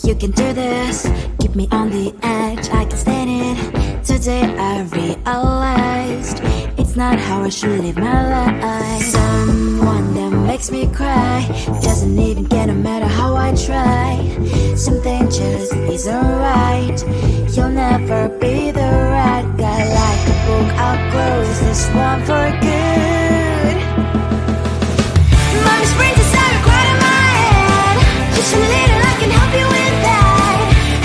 You can do this, keep me on the edge, I can stand it. Today I realized it's not how I should live my life. Someone that makes me cry doesn't even get, no matter how I try. Something just isn't right. You'll never be the right guy. Like a book, I'll close this one for good. Mommy's brains inside are quite in my head. Just a little, I can help you with that.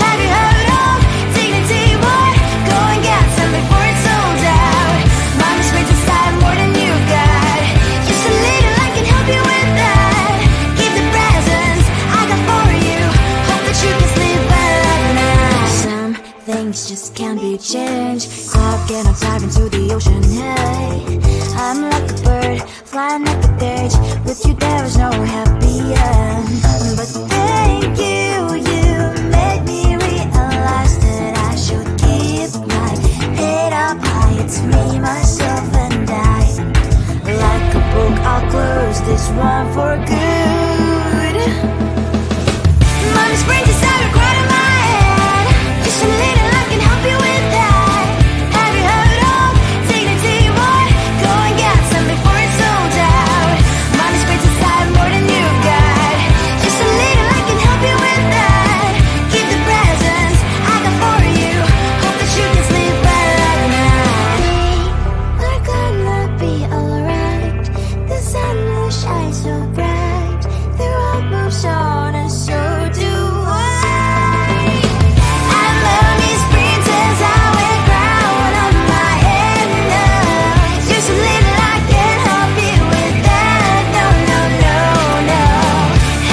Have you heard of dignity, boy? Go and get some before it's sold out. Mommy's brains inside more than you got. Just a little, I can help you with that. Keep the presents I got for you. Hope that you can sleep well at night. Some things just can't be changed. Talking, I'm diving to the ocean, hey. I'm like a bird, flying like a cage. With you there is no happy end. But thank you, you made me realize that I should keep my head up high. It's me, myself and I. Like a book, I'll close this one for good. Mommy's brains inside are quite in my head. Just a little, I can help you with that. Have you heard of dignity, boy? Go and get some before it's sold out. Mommy's brains inside more than you got. Just a little, I can help you with that. Keep the presents I got for you. Hope that you can sleep well at night. We're gonna be alright. The sun will shine so bright. The road moves on and so do I. I love these princess, I wear crown on my head now. Just a little, I can help you with that. No, no, no, no.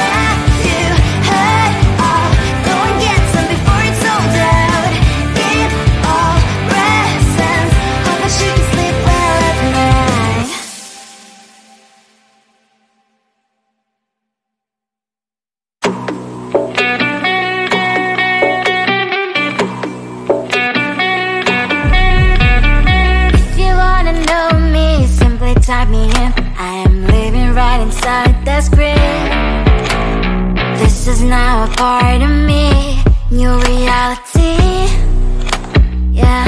Have you heard of? Go and get some before it's sold out. Give all presents. Hope that you can sleep well at night. If you wanna know me, simply type me in. I am living right inside the screen. This is now a part of me, new reality. Yeah.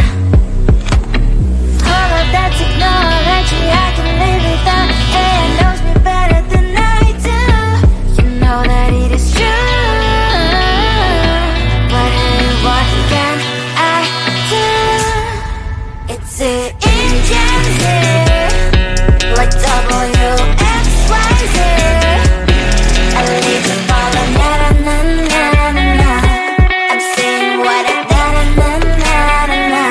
All of that technology I can live without. It knows me better than I do. You know that it is true. But hey, what can I do? It's the engines here, like WXYZ. I leave to follow, na na na na na na. I'm saying what I na na na na na.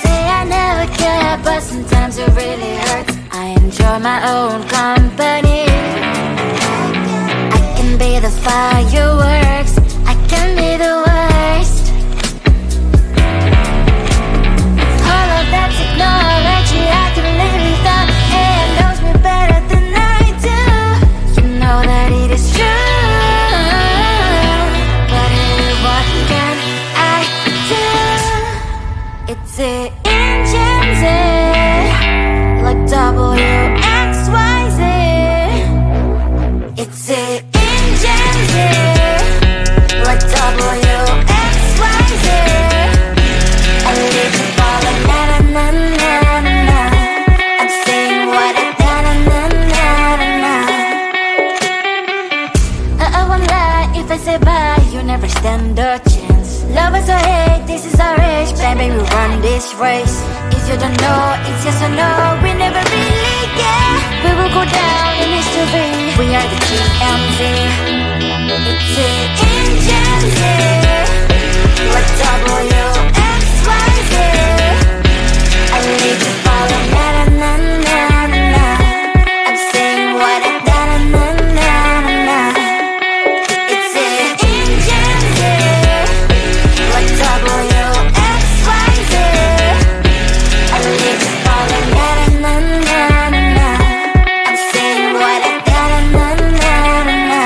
Say I never care, but sometimes it really hurts. I enjoy my own company. I can be the fireworks, I can be the worst. All of that technology I can live without. It knows me better than I do. You know that it is true. But hey, what can I do? It's the engines, like WXYZ. It's the engines, like WXYZ. I live to follow, na na na na na na. I'm saying what I na na na na na na. I won't lie if I say bye, you never stand a chance. Love us or hate, this is our age, baby, we run this race. If you don't know, it's yes or no, we never really get. We will go down in history, we are the TMZ. It's the engines, like WXYZ. I need to follow, na na na na na na. I'm saying what I na na na na na. It's the engines, like WXYZ. I need to follow, na na na na na. I'm saying what I na na na na na.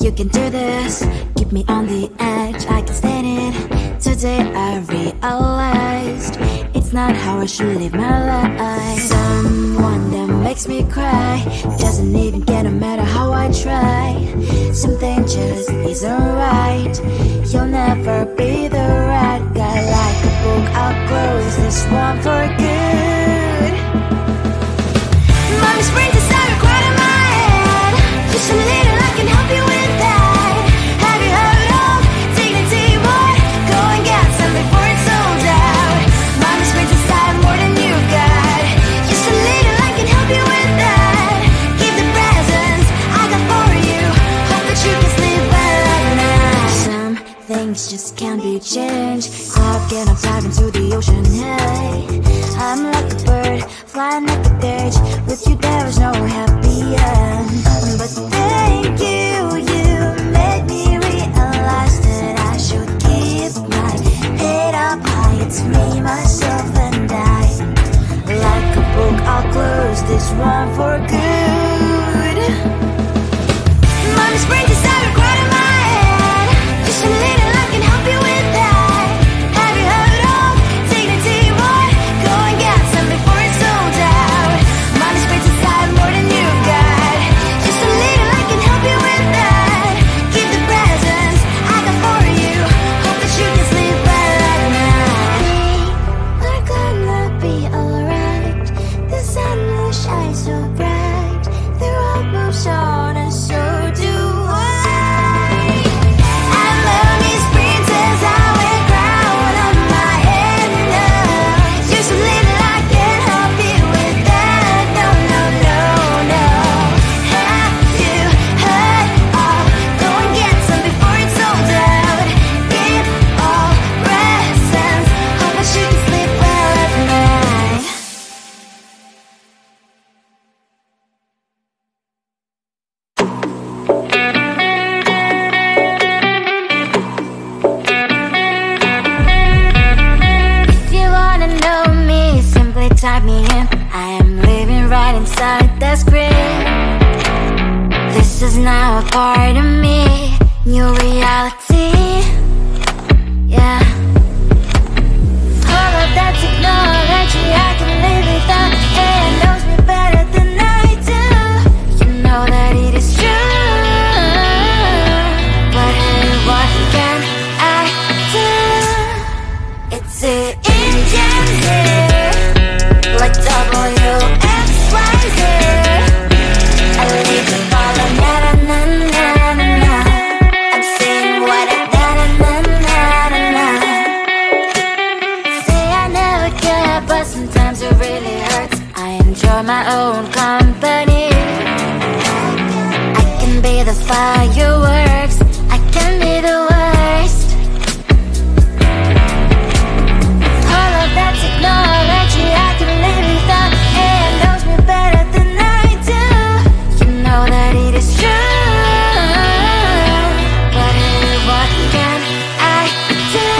You can do this, keep me on the edge, I can stand it. Today I realized it's not how I should live my life. Someone that makes me cry doesn't even get no matter how I try. Something just isn't right. You'll never be the right guy. Like a book, I'll close this one for good. Mommy springs inside a quiet in my head. Just a little, I can help you with that. Have you heard of dignity, boy? Go and get some before it's sold out. Mommy springs inside more than you got. Just a little, I can help you with that. Give the presents I got for you. Hope that you can sleep well at night. Some things just can't be changed. Stop getting dive into the ocean, hey. I'm like a bird, flying like a cage. With you there is no happy end. But thank you, you made me realize that I should keep my head up high. It's me, myself and I. Like a book, I'll close this one for good. Mommy springs inside a quiet in my head. Just a little, I can help you with that. Have you heard of dignity, boy? Go and get some before it's sold out. Mommy springs inside more than you got. Just a little, I can help you with that. Give the presents I got for you. Hope that you can sleep well at night. We're gonna be alright. The sun will shine so bright. The road moves on and so do I. And lonely sprinters, I wear crown on my head now. Just a little, I can help you with that. No, no, no, no. Have you heard of? Go and get some before it's sold out. Give all presents. Hope that you can sleep well at night. If you wanna know me, simply type me in. I am living right inside the screen. This is now a part of me, new reality. Yeah. All of that technology I can live without. It knows me better than I do. You know that it is true. But hey, what can I do? It's the engine here, like WXYZ. I leave the follow, na na na na na na. I'm saying what I na na na na na na. Say I never care, but sometimes it really hurts. I enjoy my own company. I can be the fireworks, I can be the worst. All of that technology I can live without. It knows me better than I do. You know that it is true. But hey, what can I do?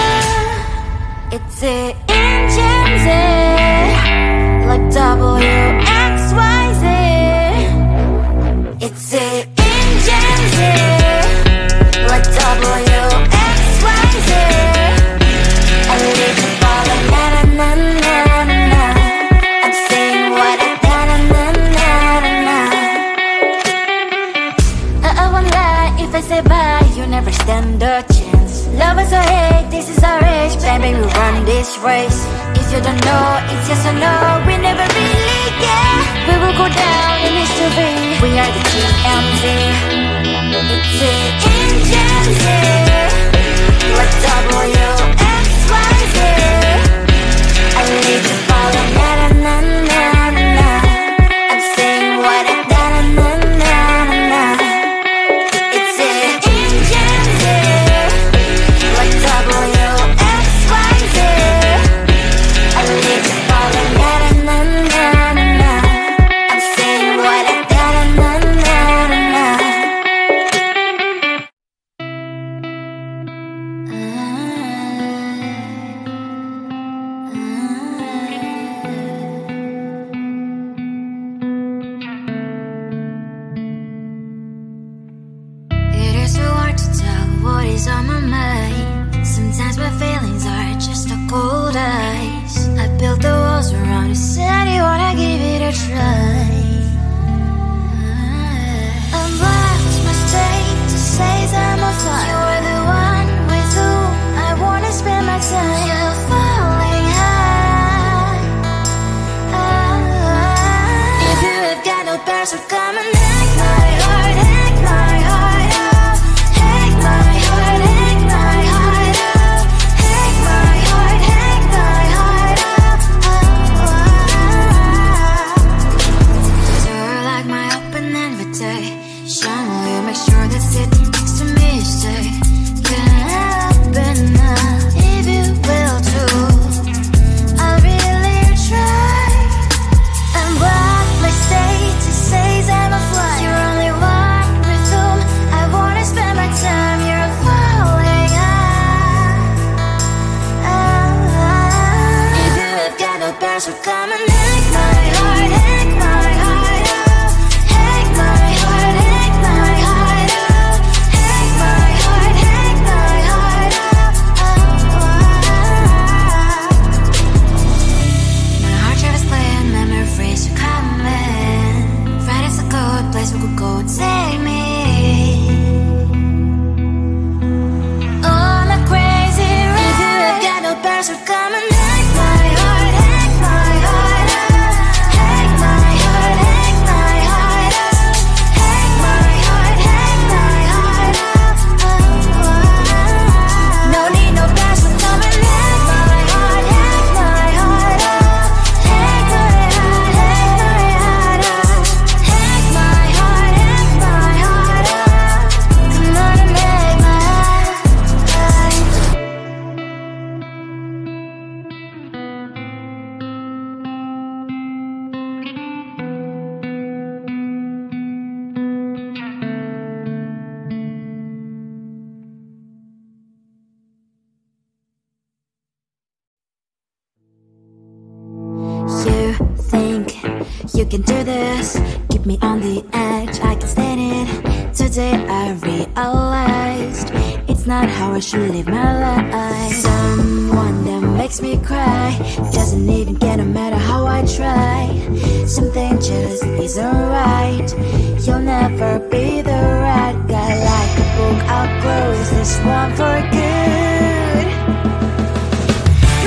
It's the engines, like WXYZ. It's the engines, like WXYZ. I live to follow, na na na na na na. I'm saying what I na na na na na na. I won't lie if I say bye, you never stand a chance. Love us or hate, this is our age, baby, we run this race. If you don't know, it's yes or no, we never really care. We will go down in history, we are the TMZ. It's the engines here, like WXYZ. I need to follow, na na na na na na. I'm saying what I na na na na na na. It's the engines here, like WXYZ. I need to follow, na na na na na na. I'm saying what I na na na na na na. You can do this, keep me on the edge, I can stand it. Today I realized it's not how I should live my life. Someone that makes me cry doesn't even get no matter how I try. Something just isn't right. You'll never be the right guy. Like a book, I'll close this one for good.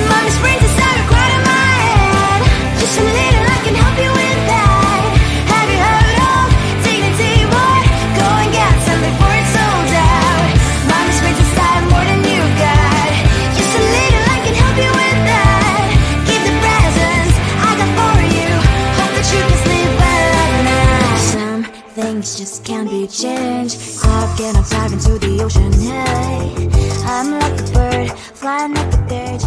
Mommy's brains inside are quite in my head. Just a little, I can help you with that. Have you heard of dignity, boy? Go and get some before it's sold out. Mommy's brains inside more than you got. Just a little, I can help you with that. Keep the presents I got for you. Hope that you can sleep well at night. Some things just can't be changed. I've I'm diving to the ocean, hey. I'm like a bird, flying like a bird.